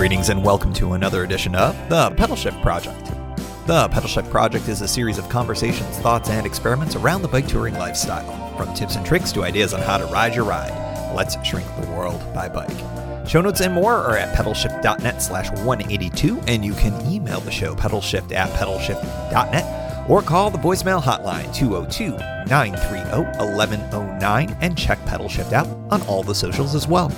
Greetings and welcome to another edition of the Pedalshift Project. The Pedalshift Project is a series of conversations, thoughts, and experiments around the bike touring lifestyle. From tips and tricks to ideas on how to ride your ride, let's shrink the world by bike. Show notes and more are at pedalshift.net/182, and you can email the show pedalshift@pedalshift.net or call the voicemail hotline 202-930-1109 and check Pedalshift out on all the socials as well.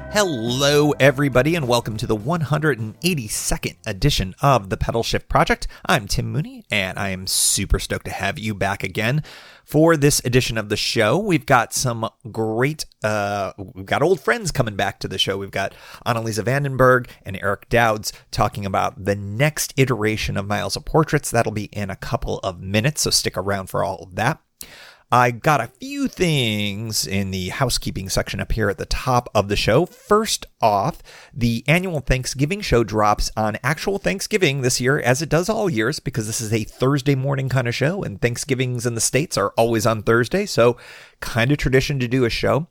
Hello, everybody, and welcome to the 182nd edition of the Pedalshift Project. I'm Tim Mooney, and I am super stoked to have you back again for this edition of the show. We've got some great, we've got old friends coming back to the show. We've got Annalisa and Bergh and Erik Douds talking about the next iteration of Miles of Portraits. That'll be in a couple of minutes, so stick around for all of that. I got a few things in the housekeeping section up here at the top of the show. First off, the annual Thanksgiving show drops on actual Thanksgiving this year, as it does all years, because this is a Thursday morning kind of show, and Thanksgivings in the States are always on Thursday, so kind of tradition to do a show.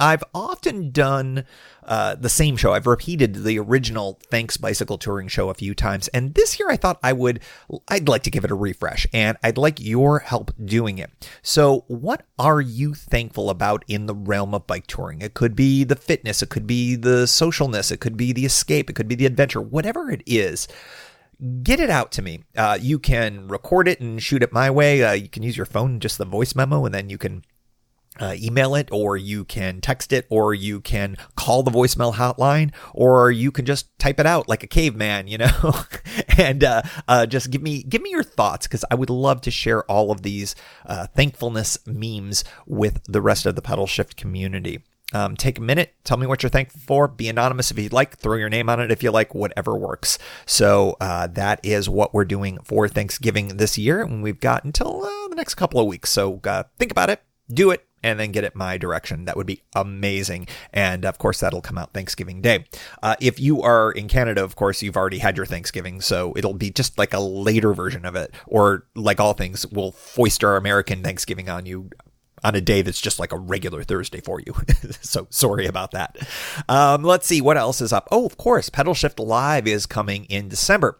I've often done the same show. I've repeated the original Thanks Bicycle Touring show a few times, and this year I thought I'd like to give it a refresh, and I'd like your help doing it. So what are you thankful about in the realm of bike touring? It could be the fitness, it could be the socialness, it could be the escape, it could be the adventure, whatever it is. Get it out to me. You can record it and shoot it my way. You can use your phone, just the voice memo, and then you can email it, or you can text it, or you can call the voicemail hotline, or you can just type it out like a caveman, you know, and just give me your thoughts, because I would love to share all of these thankfulness memes with the rest of the Pedalshift community. Take a minute, tell me what you're thankful for. Be anonymous if you'd like, throw your name on it if you like, whatever works. So that is what we're doing for Thanksgiving this year, and we've got until the next couple of weeks. So think about it, do it, and then get it my direction. That would be amazing. And of course, that'll come out Thanksgiving Day. If you are in Canada, of course, you've already had your Thanksgiving, so it'll be just like a later version of it. Or like all things, we'll foist our American Thanksgiving on you on a day that's just like a regular Thursday for you. So sorry about that. Let's see what else is up. Oh, of course, Pedalshift Live is coming in December.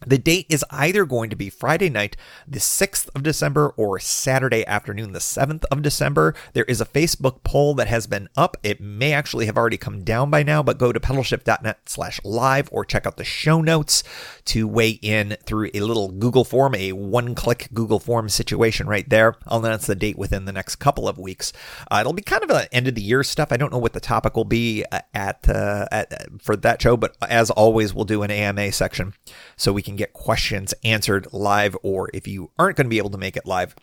The date is either going to be Friday night, the 6th of December, or Saturday afternoon, the 7th of December. There is a Facebook poll that has been up. It may actually have already come down by now, but go to pedalshift.net/live or check out the show notes to weigh in through a little Google form, a one-click Google form situation right there. I'll announce the date within the next couple of weeks. It'll be kind of an end-of-the-year stuff. I don't know what the topic will be for that show, but as always, we'll do an AMA section so we can get questions answered live, or if you aren't going to be able to make it live,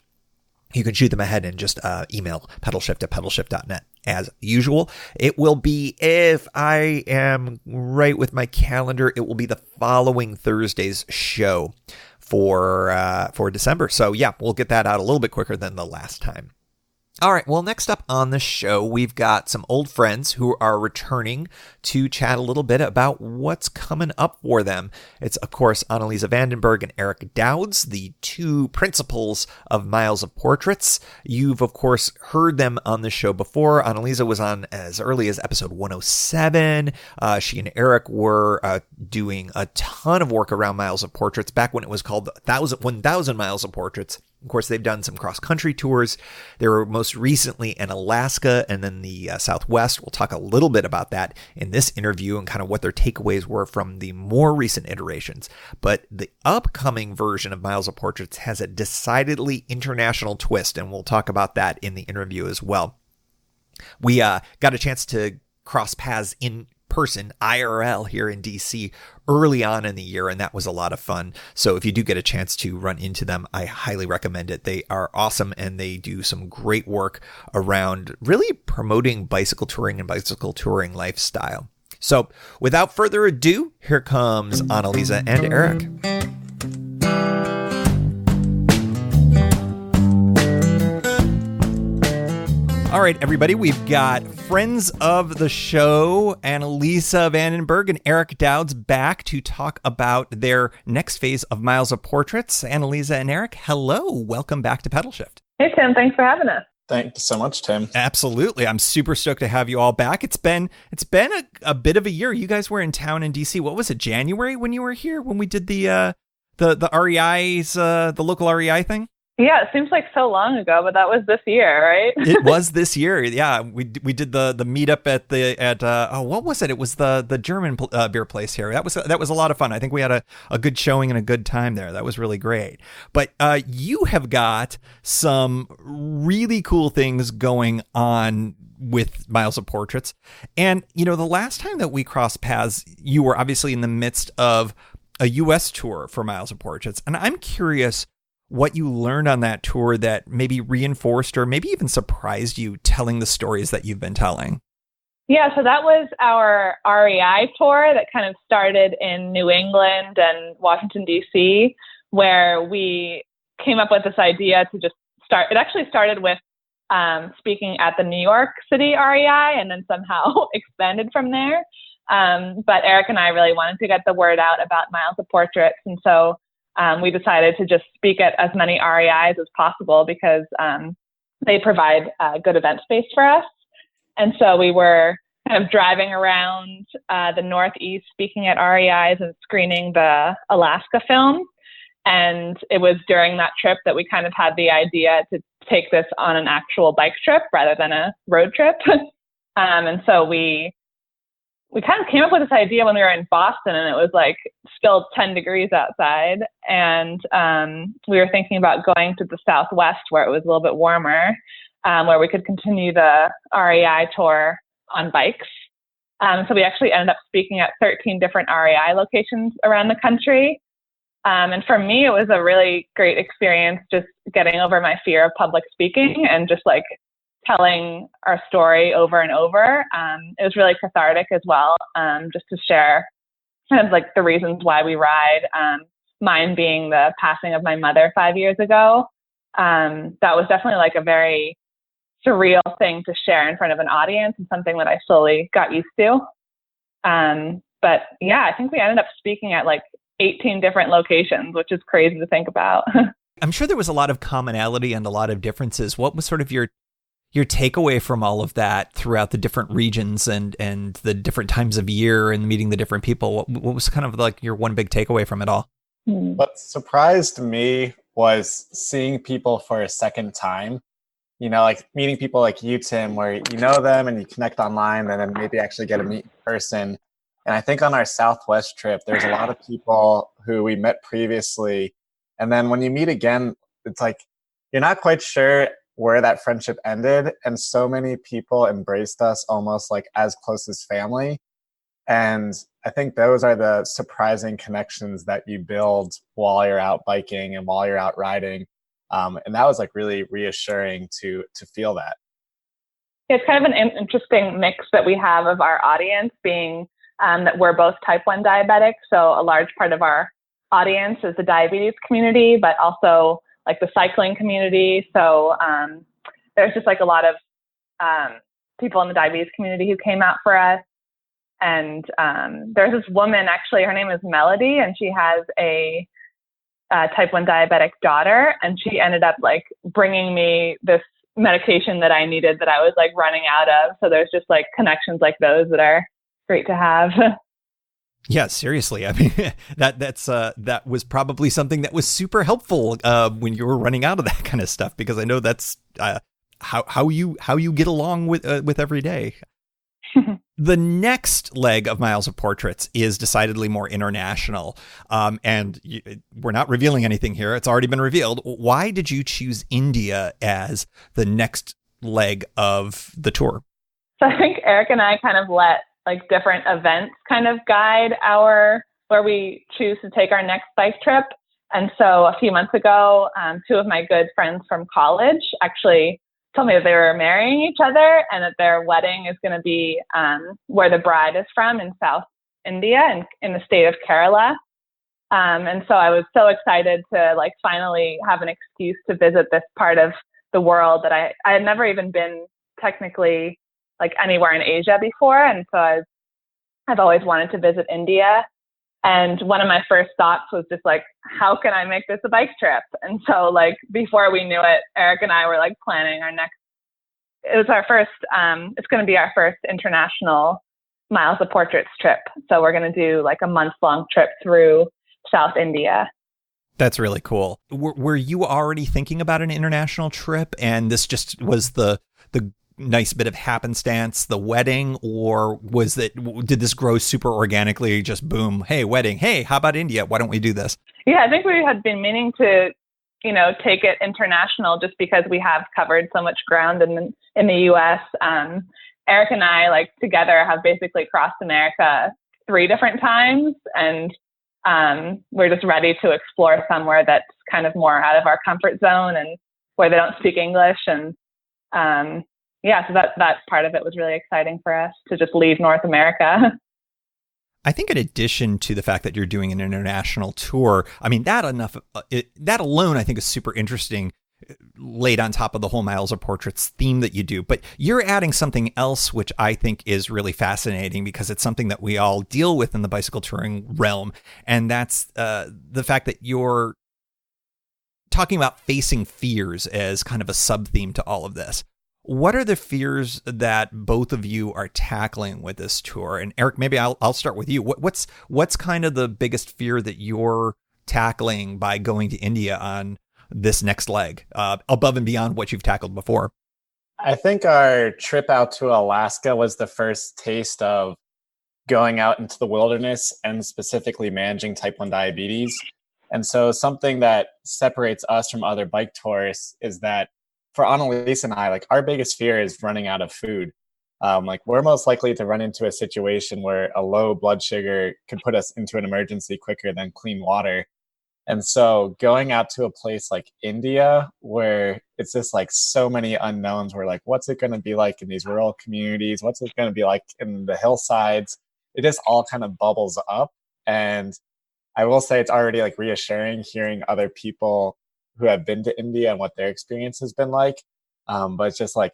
you can shoot them ahead and just email pedalshift@pedalshift.net. As usual, it will be, if I am right with my calendar, it will be the following Thursday's show for December. So yeah, we'll get that out a little bit quicker than the last time. All right, well, next up on the show, we've got some old friends who are returning to chat a little bit about what's coming up for them. It's, of course, Annalisa and Bergh and Erik Douds, the two principals of Miles of Portraits. You've, of course, heard them on the show before. Annalisa was on as early as episode 107. She and Erik were doing a ton of work around Miles of Portraits back when it was called 1,000 Miles of Portraits. Of course, they've done some cross-country tours. They were most recently in Alaska and then the Southwest. We'll talk a little bit about that in this interview and kind of what their takeaways were from the more recent iterations. But the upcoming version of Miles of Portraits has a decidedly international twist, and we'll talk about that in the interview as well. We got a chance to cross paths in person, IRL, here in DC early on in the year, and that was a lot of fun. So if you do get a chance to run into them, I highly recommend it. They are awesome, and they do some great work around really promoting bicycle touring and bicycle touring lifestyle. So without further ado, here comes Annalisa and Erik. All right, everybody, we've got friends of the show, Annalisa and Bergh and Erik Douds, back to talk about their next phase of Miles of Portraits. Annalisa and Erik, hello. Welcome back to Pedalshift. Hey, Tim. Thanks for having us. Thank you so much, Tim. Absolutely. I'm super stoked to have you all back. It's been a bit of a year. You guys were in town in DC. What was it, January when you were here, when we did the REI's the local REI thing? Yeah, it seems like so long ago, but that was this year, right? It was this year. Yeah, we did the meetup at what was it? It was the German beer place here. That was a lot of fun. I think we had a good showing and a good time there. That was really great. But you have got some really cool things going on with Miles of Portraits. And the last time that we crossed paths, you were obviously in the midst of a US tour for Miles of Portraits. And I'm curious what you learned on that tour that maybe reinforced or maybe even surprised you telling the stories that you've been telling. Yeah, so that was our REI tour that kind of started in New England and Washington, D.C., where we came up with this idea to just start. It actually started with speaking at the New York City REI and then somehow expanded from there. But Erik and I really wanted to get the word out about Miles of Portraits. And so we decided to just speak at as many REIs as possible because they provide good event space for us. And so we were kind of driving around the Northeast, speaking at REIs and screening the Alaska film. And it was during that trip that we kind of had the idea to take this on an actual bike trip rather than a road trip. And so we kind of came up with this idea when we were in Boston, and it was like still 10 degrees outside. And we were thinking about going to the Southwest where it was a little bit warmer, where we could continue the REI tour on bikes. So we actually ended up speaking at 13 different REI locations around the country. And for me, it was a really great experience just getting over my fear of public speaking and just like telling our story over and over. It was really cathartic as well, just to share kind of like the reasons why we ride. Mine being the passing of my mother 5 years ago. That was definitely like a very surreal thing to share in front of an audience and something that I slowly got used to. But yeah, I think we ended up speaking at like 18 different locations, which is crazy to think about. I'm sure there was a lot of commonality and a lot of differences. What was sort of your takeaway from all of that throughout the different regions and the different times of year and meeting the different people? What was kind of like your one big takeaway from it all? What surprised me was seeing people for a second time. Like meeting people like you, Tim, where you know them and you connect online and then maybe actually get to meet in person. And I think on our Southwest trip, there's a lot of people who we met previously. And then when you meet again, it's like you're not quite sure where that friendship ended. And so many people embraced us almost like as close as family. And I think those are the surprising connections that you build while you're out biking and while you're out riding. And that was like really reassuring to feel that. It's kind of an interesting mix that we have of our audience being that we're both type 1 diabetics. So a large part of our audience is the diabetes community, but also like the cycling community. So there's just like a lot of people in the diabetes community who came out for us. And there's this woman, actually, her name is Melody, and she has a type 1 diabetic daughter. And she ended up like bringing me this medication that I needed that I was like running out of. So there's just like connections like those that are great to have. Yeah, seriously. I mean, that was probably something that was super helpful when you were running out of that kind of stuff, because I know that's how you get along with every day. The next leg of Miles of Portraits is decidedly more international, and we're not revealing anything here. It's already been revealed. Why did you choose India as the next leg of the tour? So I think Erik and I kind of let like different events kind of guide where we choose to take our next bike trip. And so a few months ago, two of my good friends from college actually told me that they were marrying each other and that their wedding is going to be where the bride is from in South India and in the state of Kerala. And so I was so excited to like finally have an excuse to visit this part of the world that I had never even been technically like anywhere in Asia before. And so I've always wanted to visit India. And one of my first thoughts was just like, how can I make this a bike trip? And so like before we knew it, Erik and I were like planning our next it was our first, it's going to be our first international Miles of Portraits trip. So we're going to do like a month-long trip through South India. That's really cool. Were you already thinking about an international trip, and this just was the nice bit of happenstance, the wedding, or did this grow super organically? Just boom, hey, wedding, hey, how about India? Why don't we do this? Yeah, I think we had been meaning to, take it international just because we have covered so much ground in the U.S. Erik and I, like, together have basically crossed America 3 different times, and we're just ready to explore somewhere that's kind of more out of our comfort zone and where they don't speak English. And so that part of it was really exciting for us to just leave North America. I think in addition to the fact that you're doing an international tour, I mean, that alone, I think, is super interesting, laid on top of the whole Miles of Portraits theme that you do. But you're adding something else, which I think is really fascinating because it's something that we all deal with in the bicycle touring realm. And that's the fact that you're talking about facing fears as kind of a sub-theme to all of this. What are the fears that both of you are tackling with this tour? And Erik, maybe I'll start with you. What's kind of the biggest fear that you're tackling by going to India on this next leg, above and beyond what you've tackled before? I think our trip out to Alaska was the first taste of going out into the wilderness and specifically managing type 1 diabetes. And so something that separates us from other bike tourists is that for Annalisa and I, like, our biggest fear is running out of food. Like, we're most likely to run into a situation where a low blood sugar could put us into an emergency quicker than clean water. And so going out to a place like India, where it's just like so many unknowns, we're like, what's it going to be like in these rural communities? What's it going to be like in the hillsides? It just all kind of bubbles up. And I will say it's already like reassuring hearing other people who have been to India and what their experience has been like. But it's just like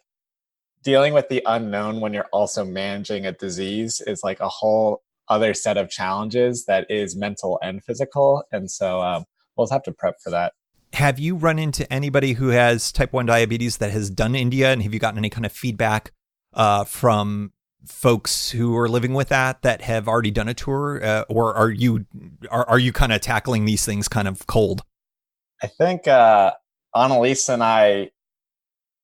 dealing with the unknown when you're also managing a disease is like a whole other set of challenges that is mental and physical. And so we'll have to prep for that. Have you run into anybody who has type 1 diabetes that has done India? And have you gotten any kind of feedback from folks who are living with that have already done a tour? Or are you kind of tackling these things kind of cold? I think Annalisa and I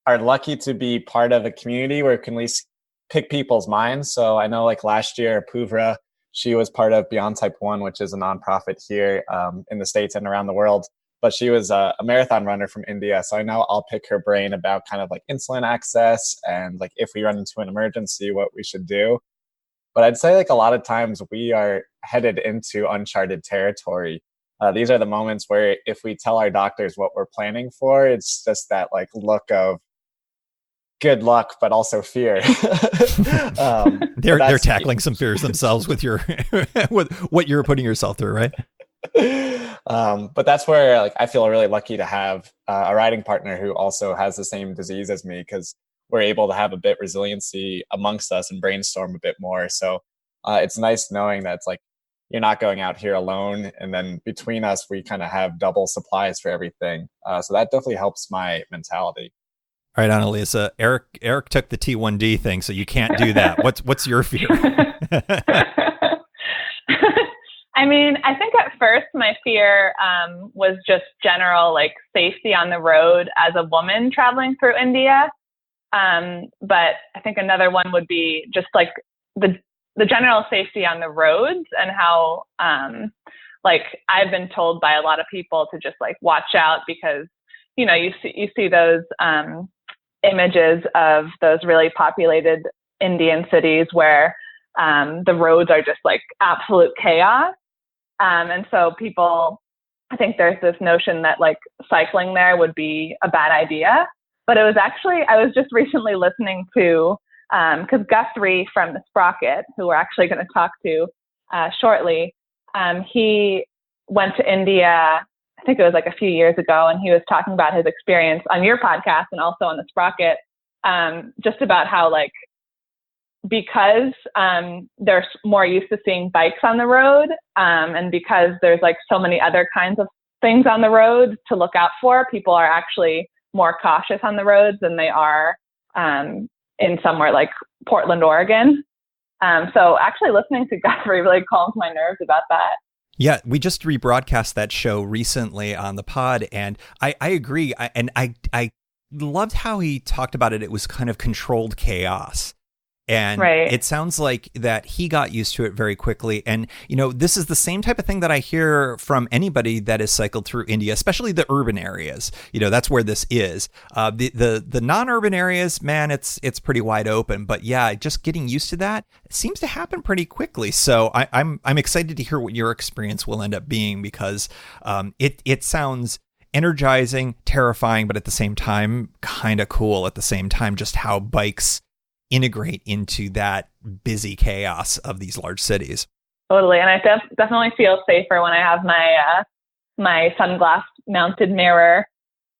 are lucky to be part of a community where we can at least pick people's minds. So I know, like, last year, Puvra, she was part of Beyond Type 1, which is a nonprofit here in the States and around the world. But she was a marathon runner from India. So I know I'll pick her brain about kind of like insulin access and like if we run into an emergency, what we should do. But I'd say, like, a lot of times we are headed into uncharted territory. These are the moments where if we tell our doctors what we're planning for, it's just that like look of good luck, but also fear. They're tackling some fears themselves with with what you're putting yourself through, right? But that's where, like, I feel really lucky to have a riding partner who also has the same disease as me, because we're able to have a bit resiliency amongst us and brainstorm a bit more. So it's nice knowing that it's like you're not going out here alone, and then between us we kind of have double supplies for everything. So that definitely helps my mentality. All right, Annalisa, Erik took the T1D thing, so you can't do that. What's your fear? I mean, I think at first my fear was just general, like, safety on the road as a woman traveling through India. But I think another one would be just like the general safety on the roads, and how like I've been told by a lot of people to just like watch out, because you see those images of those really populated Indian cities where the roads are just like absolute chaos. And so I think there's this notion that like cycling there would be a bad idea. But it was actually, I was just recently listening to, because Guthrie from the Sprocket, who we're actually going to talk to shortly, he went to India, I think it was like a few years ago, and he was talking about his experience on your podcast and also on the Sprocket, just about how, like, because they're more used to seeing bikes on the road, and because there's like so many other kinds of things on the road to look out for, people are actually more cautious on the roads than they are in somewhere like Portland, Oregon. So actually listening to Guthrie really calms my nerves about that. Yeah, we just rebroadcast that show recently on the pod, and I agree. I loved how he talked about it. It was kind of controlled chaos. And It sounds like that he got used to it very quickly. And, this is the same type of thing that I hear from anybody that has cycled through India, especially the urban areas. That's where this is. The non-urban areas, man, it's pretty wide open. But yeah, just getting used to that seems to happen pretty quickly. So I'm excited to hear what your experience will end up being, because it sounds energizing, terrifying, but at the same time, kind of cool at the same time, just how bikes integrate into that busy chaos of these large cities. Totally. And I definitely feel safer when I have my sunglass mounted mirror,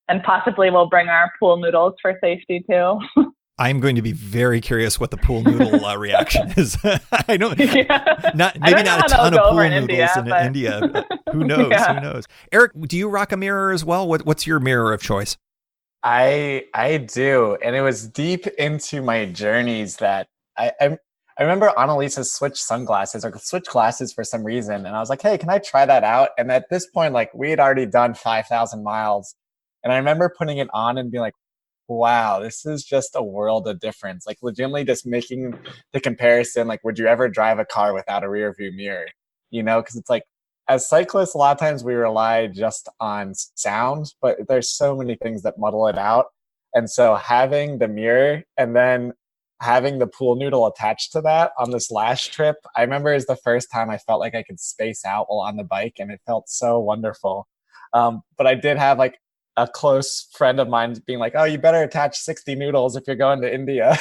and possibly we'll bring our pool noodles for safety too. I'm going to be very curious what the pool noodle reaction is. I don't, not a ton of pool noodles in India. But who knows? Yeah. Who knows? Erik, do you rock a mirror as well? What's your mirror of choice? I do. And it was deep into my journeys that I remember Annalisa switched sunglasses or switched glasses for some reason. And I was like, hey, can I try that out? And at this point, like, we had already done 5,000 miles. And I remember putting it on and being like, wow, this is just a world of difference. Like, legitimately just making the comparison, like, would you ever drive a car without a rear view mirror? Because it's like, as cyclists, a lot of times we rely just on sound, but there's so many things that muddle it out. And so having the mirror and then having the pool noodle attached to that on this last trip, I remember is the first time I felt like I could space out while on the bike, and it felt so wonderful. But I did have like a close friend of mine being like, oh, you better attach 60 noodles if you're going to India.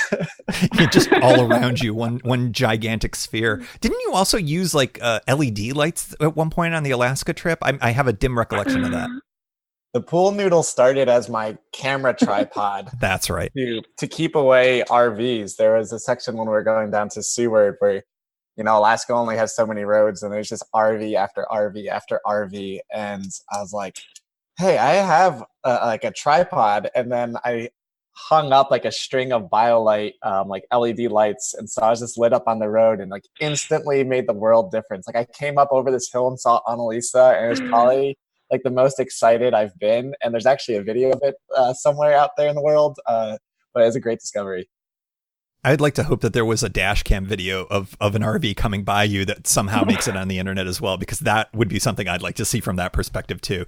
Just all around you, one gigantic sphere. Didn't you also use like LED lights at one point on the Alaska trip? I have a dim recollection of that. The pool noodle started as my camera tripod. That's right. To keep away RVs. There was a section when we were going down to Seward where, Alaska only has so many roads, and there's just RV after RV after RV. And I was like, hey, I have like a tripod, and then I hung up like a string of BioLite, like LED lights, and so I was just lit up on the road, and like instantly made the world difference. Like, I came up over this hill and saw Annalisa, and it was probably like the most excited I've been. And there's actually a video of it somewhere out there in the world, but it was a great discovery. I'd like to hope that there was a dash cam video of an RV coming by you that somehow makes it on the internet as well, because that would be something I'd like to see from that perspective too.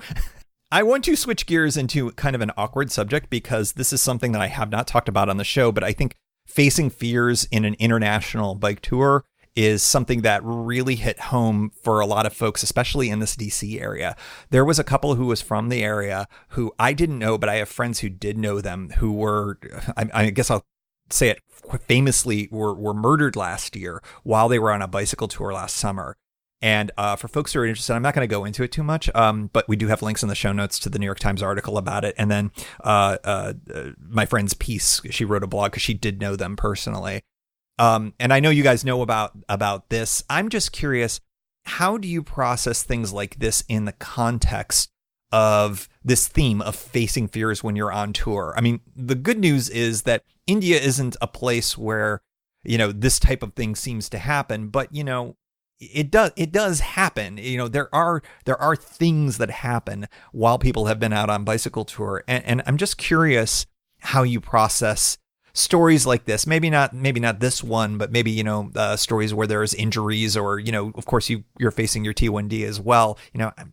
I want to switch gears into kind of an awkward subject, because this is something that I have not talked about on the show, but I think facing fears in an international bike tour is something that really hit home for a lot of folks, especially in this DC area. There was a couple who was from the area who I didn't know, but I have friends who did know them, who were, I guess I'll say it famously, were murdered last year while they were on a bicycle tour last summer. And for folks who are interested, I'm not going to go into it too much, but we do have links in the show notes to the New York Times article about it. And then my friend's piece, she wrote a blog because she did know them personally. And I know you guys know about this. I'm just curious, how do you process things like this in the context of this theme of facing fears when you're on tour? I mean, the good news is that India isn't a place where, this type of thing seems to happen, but, it does happen. There are things that happen while people have been out on bicycle tour. And I'm just curious how you process stories like this. Maybe not this one, but maybe, stories where there's injuries or, of course you're facing your T1D as well.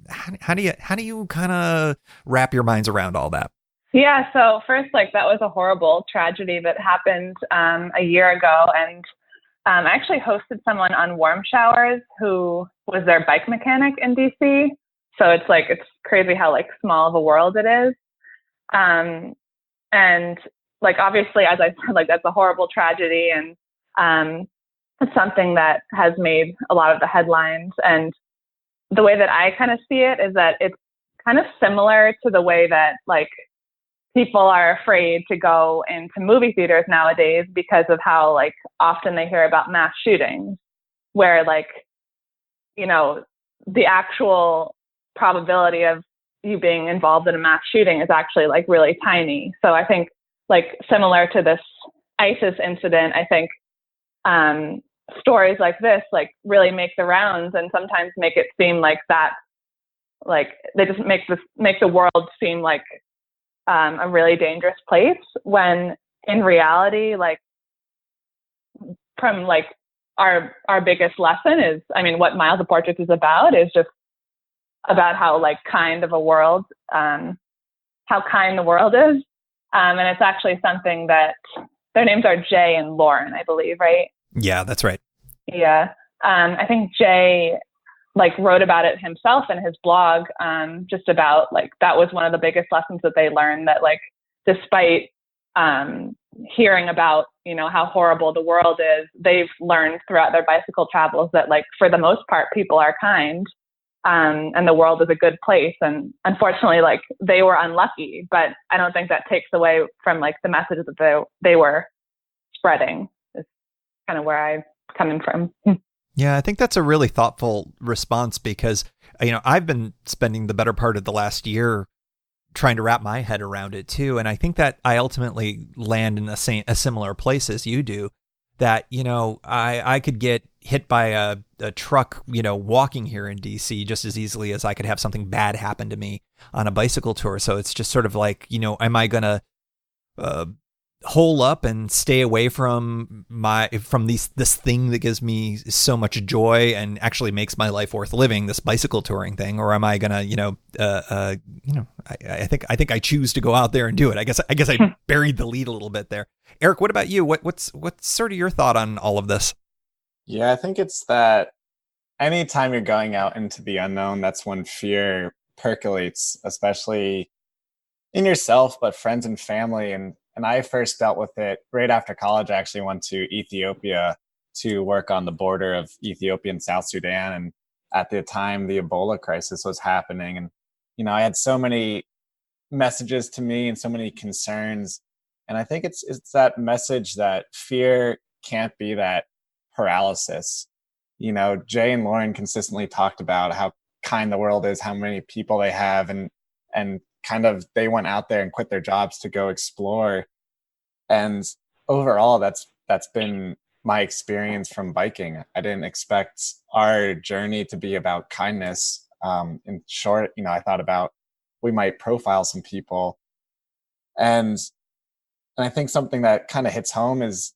How do you kind of wrap your minds around all that? Yeah. So first, that was a horrible tragedy that happened a year ago. And I actually hosted someone on Warm Showers who was their bike mechanic in DC. So it's crazy how small of a world it is. And obviously, as I said, that's a horrible tragedy. And it's something that has made a lot of the headlines. And the way that I kind of see it is that it's kind of similar to the way that people are afraid to go into movie theaters nowadays because of how often they hear about mass shootings, where the actual probability of you being involved in a mass shooting is actually really tiny. So I think like similar to this ISIS incident, I think stories like this like really make the rounds and sometimes make it seem like that, like they just make the world seem like a really dangerous place, when in reality, like from like our biggest lesson is, I mean, what Miles of Portraits is about is just about how like kind of a world, how kind the world is. And it's actually something that their names are Jay and Lauren, I believe, right? Yeah, that's right. Yeah. I think Jay like wrote about it himself in his blog, just about like, that was one of the biggest lessons that they learned, that like, despite hearing about, you know, how horrible the world is, they've learned throughout their bicycle travels that like, for the most part, people are kind, and the world is a good place. And unfortunately, like they were unlucky, but I don't think that takes away from like the messages that they were spreading. Is kind of where I'm coming from. Yeah, I think that's a really thoughtful response because, you know, I've been spending the better part of the last year trying to wrap my head around it too. And I think that I ultimately land in a similar place as you do, that, you know, I could get hit by a truck, you know, walking here in DC just as easily as I could have something bad happen to me on a bicycle tour. So it's just sort of like, you know, am I going to hole up and stay away from this thing that gives me so much joy and actually makes my life worth living, this bicycle touring thing, or am I gonna, I think I choose to go out there and do it. I guess I buried the lead a little bit there. Erik, what about you? What's sort of your thought on all of this? Yeah, I think it's that anytime you're going out into the unknown, that's when fear percolates, especially in yourself, but friends and family. And I first dealt with it right after college. I actually went to Ethiopia to work on the border of Ethiopia and South Sudan. And at the time, the Ebola crisis was happening. And, you know, I had so many messages to me and so many concerns. And I think it's that message that fear can't be that paralysis. You know, Jay and Lauren consistently talked about how kind the world is, how many people they have, and kind of they went out there and quit their jobs to go explore. And overall, that's been my experience from biking. I didn't expect our journey to be about kindness. In short, you know, I thought about we might profile some people. And I think something that kind of hits home is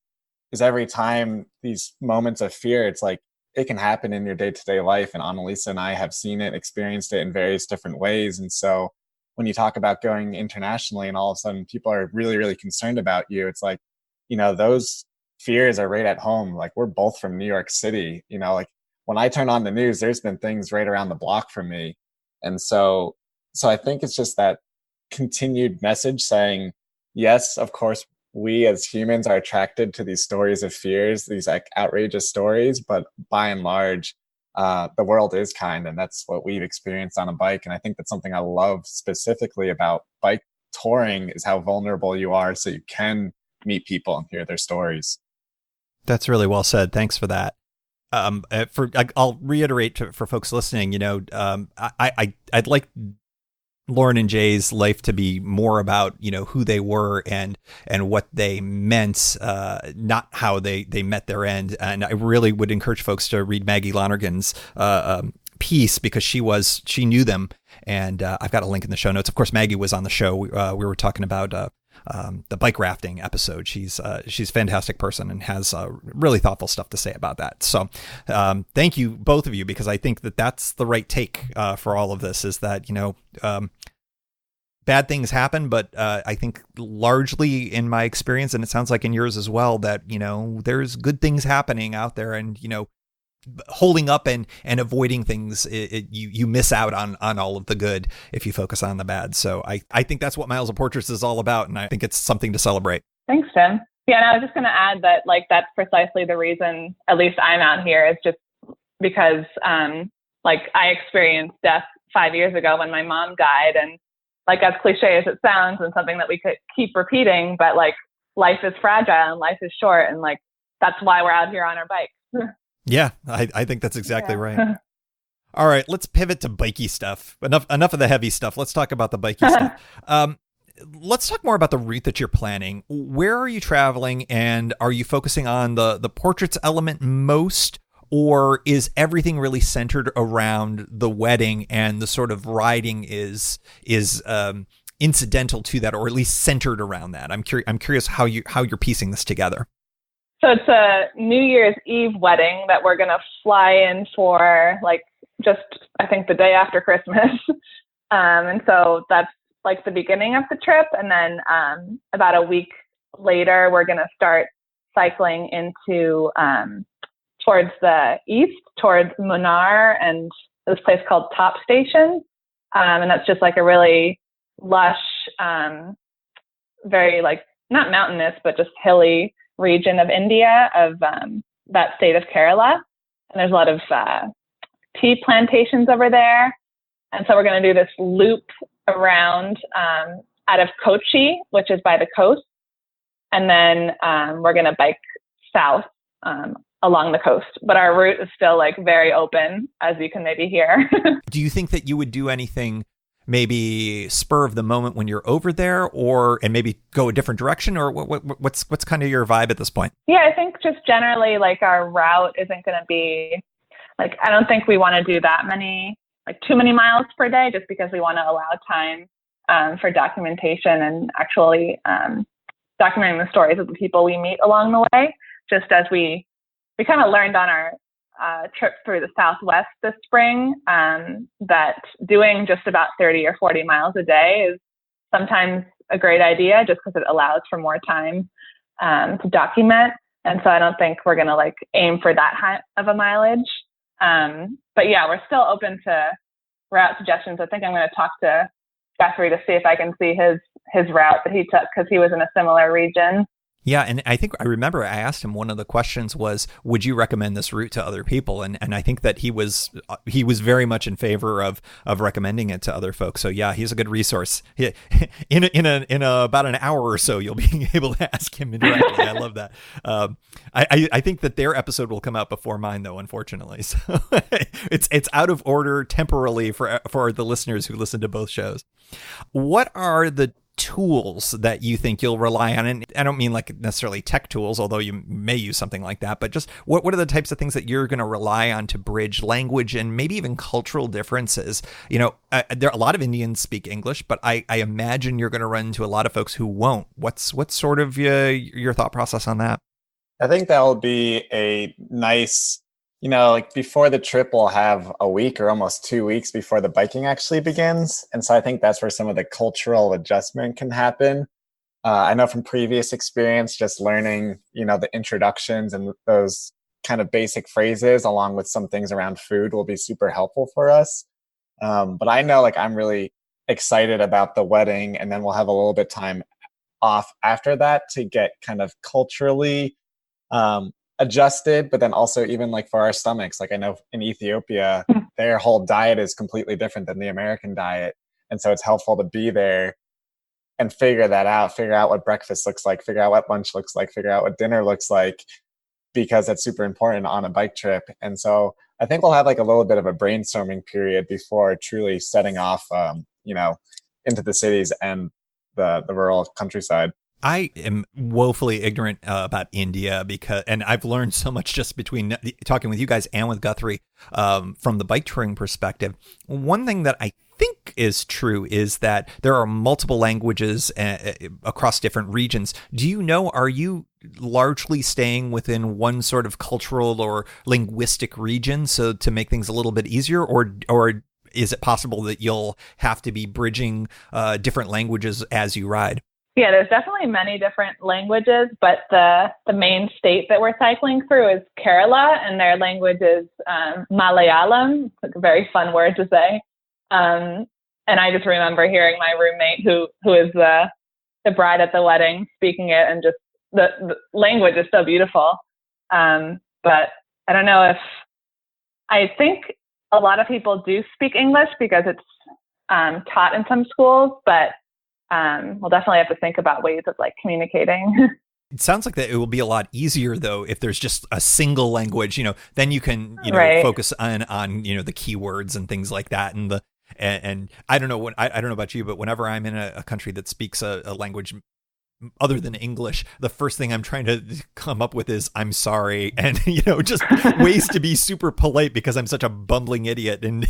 every time these moments of fear, it's like it can happen in your day-to-day life. And Annalisa and I have seen it, experienced it in various different ways. And so when you talk about going internationally and all of a sudden people are really, really concerned about you, it's like, you know, those fears are right at home. Like we're both from New York City, you know, like when I turn on the news, there's been things right around the block from me. And so I think it's just that continued message saying, yes, of course, we as humans are attracted to these stories of fears, these like outrageous stories, but by and large, the world is kind, and that's what we've experienced on a bike. And I think that's something I love specifically about bike touring is how vulnerable you are, so you can meet people and hear their stories. That's really well said. Thanks for that. I'll reiterate for folks listening, you know, I'd like Lauren and Jay's life to be more about, you know, who they were and what they meant, not how they met their end. And I really would encourage folks to read Maggie Lonergan's piece because she knew them. And I've got a link in the show notes. Of course, Maggie was on the show. We were talking about the bike rafting episode. She's a fantastic person and has really thoughtful stuff to say about that. So thank you, both of you, because I think that that's the right take for all of this is that, you know, bad things happen, but I think largely in my experience, and it sounds like in yours as well, that, you know, there's good things happening out there and, you know, holding up and avoiding things, you miss out on all of the good if you focus on the bad. So I think that's what Miles of Portraits is all about. And I think it's something to celebrate. Thanks, Tim. Yeah, and I was just going to add that, like, that's precisely the reason, at least I'm out here, is just because, like, I experienced death 5 years ago when my mom died. And, like, as cliche as it sounds and something that we could keep repeating, but, like, life is fragile and life is short. And, like, that's why we're out here on our bikes. Yeah, I think that's exactly right. All right, let's pivot to bikey stuff. Enough of the heavy stuff. Let's talk about the bikey stuff. let's talk more about the route that you're planning. Where are you traveling, and are you focusing on the portraits element most, or is everything really centered around the wedding and the sort of riding is incidental to that, or at least centered around that? I'm curious how you're piecing this together. So it's a New Year's Eve wedding that we're going to fly in for, like, just, I think, the day after Christmas. And so that's like the beginning of the trip. And then about a week later, we're going to start cycling into towards the east, towards Munnar and this place called Top Station. And that's just like a really lush, very, like, not mountainous, but just hilly region of India, of that state of Kerala. And there's a lot of tea plantations over there. And so we're going to do this loop around out of Kochi, which is by the coast. And then we're going to bike south along the coast. But our route is still, like, very open, as you can maybe hear. Do you think that you would do anything maybe spur of the moment when you're over there, and maybe go a different direction, or what's kind of your vibe at this point? Yeah, I think just generally, like, our route isn't going to be, like, I don't think we want to do that many, like, too many miles per day, just because we want to allow time for documentation and actually documenting the stories of the people we meet along the way. Just as we kind of learned on our trip through the Southwest this spring, that doing just about 30 or 40 miles a day is sometimes a great idea, just because it allows for more time to document. And so I don't think we're going to, like, aim for that high of a mileage. But yeah, we're still open to route suggestions. I think I'm going to talk to Guthrie to see if I can see his route that he took, because he was in a similar region. Yeah, and I think I remember I asked him, one of the questions was, would you recommend this route to other people? And I think that he was very much in favor of recommending it to other folks. So yeah, he's a good resource. In about an hour or so, you'll be able to ask him directly. I love that. I think that their episode will come out before mine, though, unfortunately. So it's out of order temporarily for the listeners who listen to both shows. What are the tools that you think you'll rely on? And I don't mean like necessarily tech tools, although you may use something like that, but just what are the types of things that you're going to rely on to bridge language and maybe even cultural differences? There are a lot of Indians speak English, but I imagine you're going to run into a lot of folks who won't. What's sort of your thought process on that? I think that will be a nice, like, before the trip, we'll have a week or almost 2 weeks before the biking actually begins. And so I think that's where some of the cultural adjustment can happen. I know from previous experience, just learning, the introductions and those kind of basic phrases, along with some things around food, will be super helpful for us. But I know, like, I'm really excited about the wedding, and then we'll have a little bit time off after that to get kind of culturally adjusted, but then also even, like, for our stomachs, like, I know in Ethiopia, their whole diet is completely different than the American diet. And so it's helpful to be there and figure that out, figure out what breakfast looks like, figure out what lunch looks like, figure out what dinner looks like, because that's super important on a bike trip. And so I think we'll have, like, a little bit of a brainstorming period before truly setting off, into the cities and the rural countryside. I am woefully ignorant about India and I've learned so much just between talking with you guys and with Guthrie from the bike touring perspective. One thing that I think is true is that there are multiple languages across different regions. Do you know, are you largely staying within one sort of cultural or linguistic region so to make things a little bit easier, or is it possible that you'll have to be bridging different languages as you ride? Yeah, there's definitely many different languages, but the main state that we're cycling through is Kerala, and their language is Malayalam. It's like a very fun word to say. And I just remember hearing my roommate, who is the bride at the wedding, speaking it, and just the language is so beautiful. But I don't know I think a lot of people do speak English because it's taught in some schools, but we'll definitely have to think about ways of, like, communicating. It sounds like that it will be a lot easier, though, if there's just a single language, then you can, right. Focus on the keywords and things like that. And And I don't know I don't know about you, but whenever I'm in a country that speaks a language other than English, the first thing I'm trying to come up with is I'm sorry, and just ways to be super polite because I'm such a bumbling idiot. And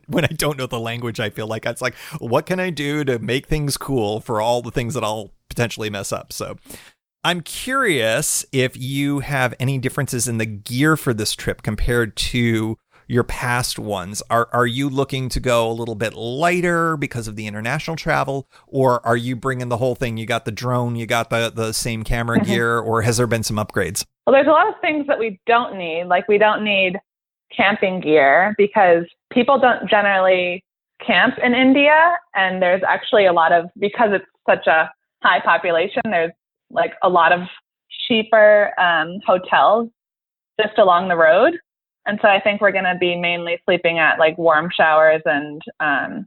when I don't know the language, I feel like it's like, what can I do to make things cool for all the things that I'll potentially mess up? So I'm curious if you have any differences in the gear for this trip compared to your past ones. Are you looking to go a little bit lighter because of the international travel, or are you bringing the whole thing? You got the drone, you got the same camera gear, or has there been some upgrades? Well, there's a lot of things that we don't need. Like, we don't need camping gear because people don't generally camp in India. And there's actually a lot of, because it's such a high population, there's like a lot of cheaper hotels just along the road. And so I think we're going to be mainly sleeping at like warm showers and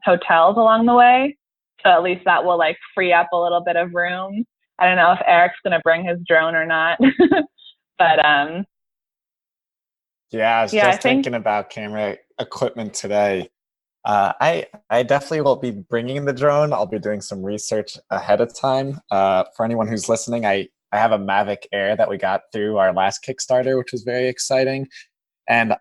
hotels along the way. So at least that will like free up a little bit of room. I don't know if Erik's going to bring his drone or not, but yeah, I was just thinking about camera equipment today. I definitely will be bringing the drone. I'll be doing some research ahead of time. For anyone who's listening, I have a Mavic Air that we got through our last Kickstarter, which was very exciting. And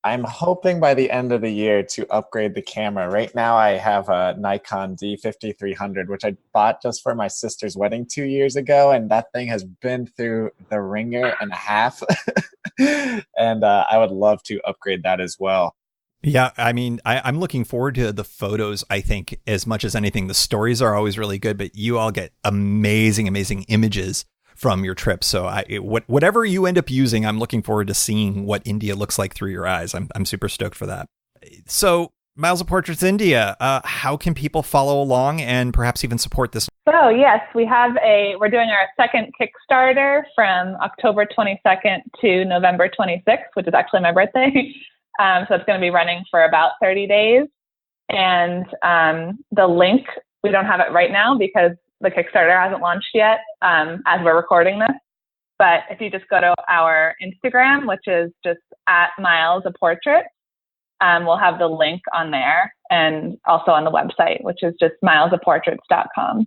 I'm hoping by the end of the year to upgrade the camera. Right now, I have a Nikon D5300, which I bought just for my sister's wedding 2 years ago. And that thing has been through the ringer and a half. And I would love to upgrade that as well. Yeah, I mean, I'm looking forward to the photos. I think as much as anything, the stories are always really good, but you all get amazing images from your trip. So whatever you end up using, I'm looking forward to seeing what India looks like through your eyes. I'm super stoked for that. So Miles of Portraits India, how can people follow along and perhaps even support this? So yes, we're doing our second Kickstarter from October 22nd to November 26th, which is actually my birthday. So it's going to be running for about 30 days. And the link, we don't have it right now because the Kickstarter hasn't launched yet as we're recording this. But if you just go to our Instagram, which is just @milesoportrait, we'll have the link on there, and also on the website, which is just milesoportraits.com.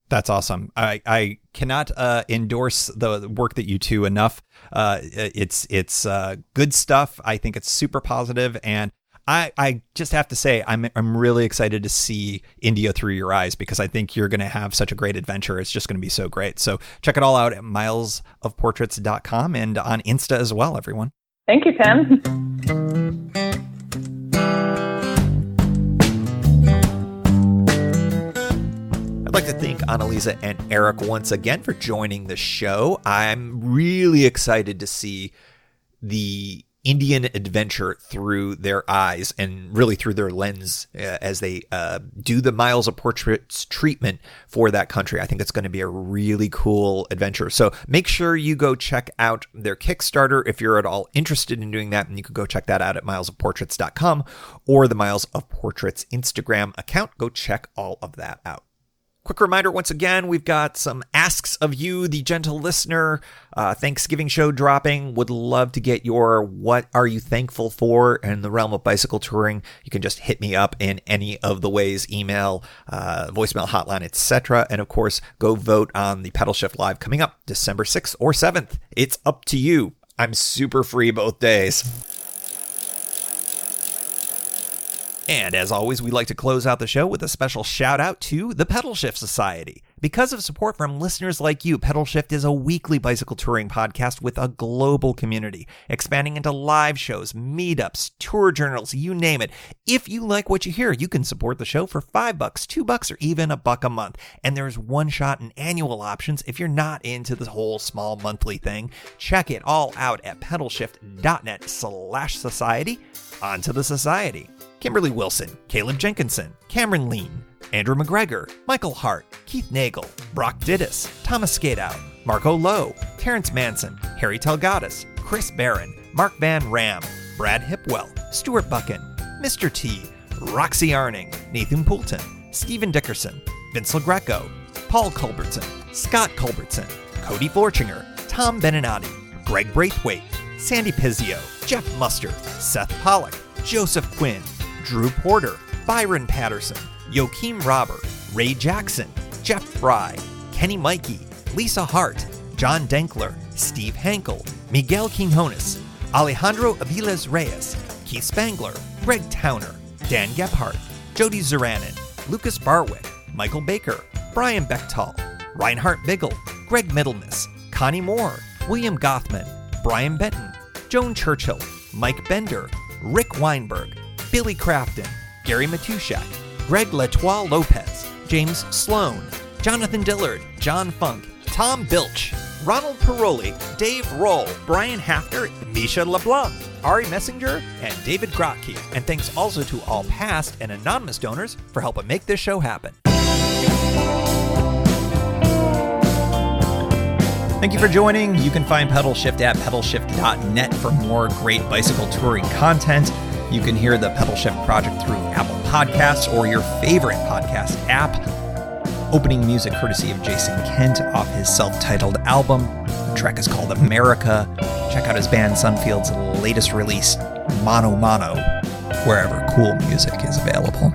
That's awesome. I cannot endorse the work that you two enough. It's good stuff. I think it's super positive, and I just have to say I'm really excited to see India through your eyes, because I think you're going to have such a great adventure. It's just going to be so great. So check it all out at milesoportraits.com and on Insta as well, everyone. Thank you, Tim. I'd like to thank Annalisa and Erik once again for joining the show. I'm really excited to see the Indian adventure through their eyes and really through their lens as they do the Miles of Portraits treatment for that country. I think it's going to be a really cool adventure. So make sure you go check out their Kickstarter if you're at all interested in doing that. And you can go check that out at milesoportraits.com or the Miles of Portraits Instagram account. Go check all of that out. Quick reminder, once again, we've got some asks of you, the gentle listener. Thanksgiving show dropping. Would love to get your what are you thankful for in the realm of bicycle touring. You can just hit me up in any of the ways, email, voicemail, hotline, etc. And of course, go vote on the Pedalshift Live coming up December 6th or 7th. It's up to you. I'm super free both days. And as always, we like to close out the show with a special shout out to the Pedalshift Society. Because of support from listeners like you, Pedalshift is a weekly bicycle touring podcast with a global community, expanding into live shows, meetups, tour journals, you name it. If you like what you hear, you can support the show for $5, $2, or even $1 a month. And there's one-shot and annual options if you're not into the whole small monthly thing. Check it all out at pedalshift.net/society. On to the society. Kimberly Wilson, Caleb Jenkinson, Cameron Lean, Andrew McGregor, Michael Hart, Keith Nagel, Brock Didis, Thomas Skadow, Marco Lowe, Terrence Manson, Harry Telgadis, Chris Barron, Mark Van Ram, Brad Hipwell, Stuart Buchan, Mr. T, Roxy Arning, Nathan Poulton, Stephen Dickerson, Vince LaGreco, Paul Culbertson, Scott Culbertson, Cody Forchinger, Tom Beninati, Greg Braithwaite, Sandy Pizzio, Jeff Mustard, Seth Pollock, Joseph Quinn, Drew Porter, Byron Patterson, Joachim Robert, Ray Jackson, Jeff Fry, Kenny Mikey, Lisa Hart, John Denkler, Steve Hankel, Miguel Quinones, Alejandro Aviles Reyes, Keith Spangler, Greg Towner, Dan Gebhardt, Jody Zeranin, Lucas Barwick, Michael Baker, Brian Bechtal, Reinhard Biggle, Greg Middlemas, Connie Moore, William Gothman, Brian Benton, Joan Churchill, Mike Bender, Rick Weinberg, Billy Crafton, Gary Matushak, Greg Latoile Lopez, James Sloan, Jonathan Dillard, John Funk, Tom Bilch, Ronald Paroli, Dave Roll, Brian Hafter, Misha LeBlanc, Ari Messenger, and David Grotke. And thanks also to all past and anonymous donors for helping make this show happen. Thank you for joining. You can find Pedalshift at pedalshift.net for more great bicycle touring content. You can hear the Pedalshift project through Apple Podcasts or your favorite podcast app. Opening music courtesy of Jason Kent off his self-titled album. The track is called America. Check out his band Sunfield's latest release, Mono Mono, wherever cool music is available.